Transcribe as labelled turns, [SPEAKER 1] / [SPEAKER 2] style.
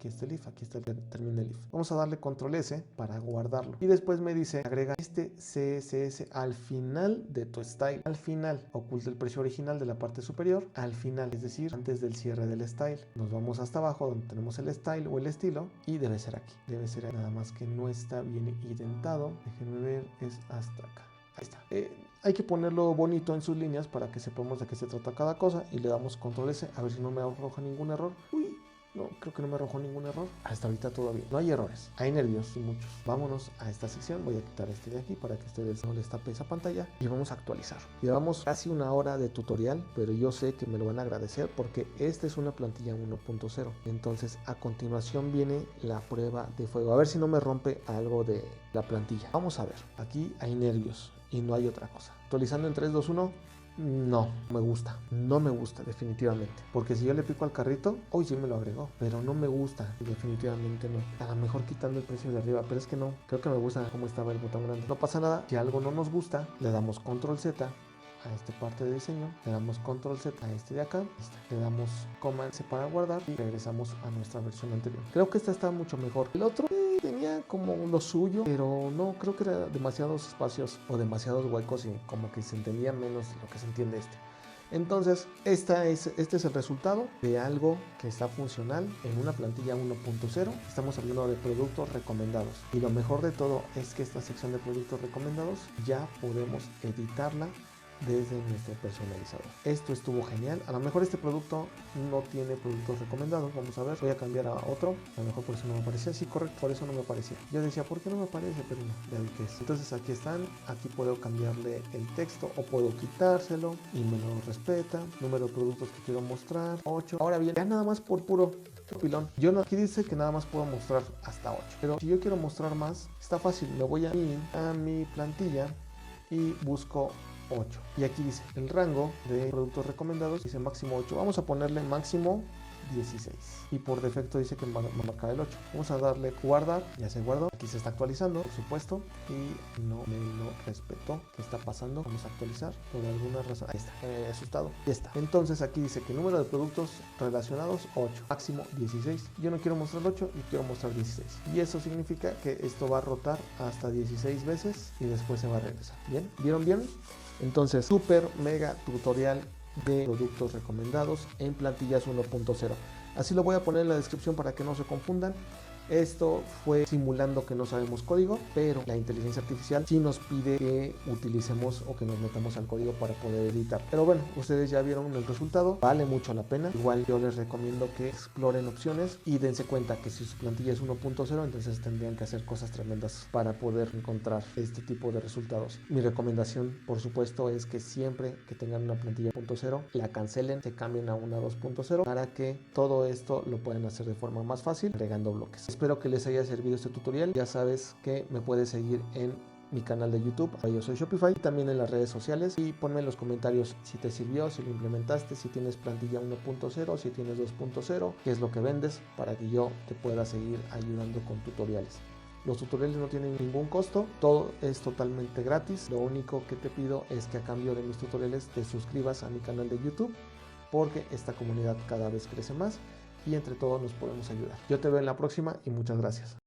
[SPEAKER 1] aquí está el if, aquí está termina el if. Vamos a darle control S para guardarlo. Y después me dice, agrega este CSS al final de tu style. Al final, oculta el precio original de la parte superior, al final, es decir, antes del cierre del style. Nos vamos hasta abajo donde tenemos el style o el estilo y debe ser aquí. Debe ser aquí. Nada más que no está bien identado. Déjenme ver, es hasta acá. Ahí está. Hay que ponerlo bonito en sus líneas para que sepamos de qué se trata cada cosa y le damos control S a ver si no me arroja ningún error. Uy, no, creo que no me arrojó ningún error. Hasta ahorita todo bien. No hay errores. Hay nervios y muchos. Vámonos a esta sección. Voy a quitar este de aquí para que ustedes no les tape esa pantalla. Y vamos a actualizar. Llevamos casi una hora de tutorial, pero yo sé que me lo van a agradecer porque esta es una plantilla 1.0. Entonces, a continuación viene la prueba de fuego. A ver si no me rompe algo de la plantilla. Vamos a ver. Aquí hay nervios y no hay otra cosa. Actualizando en 3, 2, 1. No me gusta definitivamente, porque si yo le pico al carrito, hoy sí me lo agregó, pero no me gusta, definitivamente no. A lo mejor quitando el precio de arriba, pero es que no, creo que me gusta cómo estaba el botón grande. No pasa nada, si algo no nos gusta, le damos control Z a esta parte de diseño, le damos control Z a este de acá, le damos command C para guardar y regresamos a nuestra versión anterior. Creo que esta está mucho mejor. El otro tenía como lo suyo, pero no, creo que era demasiados espacios o demasiados huecos y como que se entendía menos lo que se entiende este. Entonces, este es el resultado de algo que está funcional en una plantilla 1.0. Estamos hablando de productos recomendados. Y lo mejor de todo es que esta sección de productos recomendados ya podemos editarla desde nuestro personalizador. Esto estuvo genial. A lo mejor este producto no tiene productos recomendados. Vamos a ver. Voy a cambiar a otro. A lo mejor por eso no me aparecía. Sí, correcto. Por eso no me aparecía. Yo decía, ¿por qué no me aparece? Pero no, ya vi que es. Entonces aquí están. Aquí puedo cambiarle el texto o puedo quitárselo y me lo respeta. Número de productos que quiero mostrar. 8. Ahora bien, ya nada más por puro pilón. Aquí dice que nada más puedo mostrar hasta 8. Pero si yo quiero mostrar más, está fácil. Me voy a mi plantilla y busco 8. Y aquí dice el rango de productos recomendados, dice máximo 8. Vamos a ponerle máximo 16. Y por defecto dice que va a marcar el 8. Vamos a darle guardar. Ya se guardó. Aquí se está actualizando, por supuesto. Y no me lo respetó. ¿Qué está pasando? Vamos a actualizar por alguna razón. Ahí está. Asustado. Ya está. Entonces aquí dice que número de productos relacionados 8. Máximo 16. Yo no quiero mostrar 8 y quiero mostrar 16. Y eso significa que esto va a rotar hasta 16 veces y después se va a regresar. ¿Bien? ¿Vieron bien? Entonces, super mega tutorial de productos recomendados en plantillas 1.0. Así lo voy a poner en la descripción para que no se confundan. Esto fue simulando que no sabemos código, pero la inteligencia artificial sí nos pide que utilicemos o que nos metamos al código para poder editar. Pero bueno, ustedes ya vieron el resultado, vale mucho la pena. Igual yo les recomiendo que exploren opciones y dense cuenta que si su plantilla es 1.0, entonces tendrían que hacer cosas tremendas para poder encontrar este tipo de resultados. Mi recomendación, por supuesto, es que siempre que tengan una plantilla 1.0, la cancelen, se cambien a una 2.0 para que todo esto lo puedan hacer de forma más fácil, agregando bloques. Espero que les haya servido este tutorial. Ya sabes que me puedes seguir en mi canal de YouTube, Yo Soy Shopify, y también en las redes sociales, y ponme en los comentarios si te sirvió, si lo implementaste, si tienes plantilla 1.0, si tienes 2.0, qué es lo que vendes, para que yo te pueda seguir ayudando con tutoriales. Los tutoriales no tienen ningún costo, todo es totalmente gratis. Lo único que te pido es que a cambio de mis tutoriales te suscribas a mi canal de YouTube, porque esta comunidad cada vez crece más y entre todos nos podemos ayudar. Yo te veo en la próxima y muchas gracias.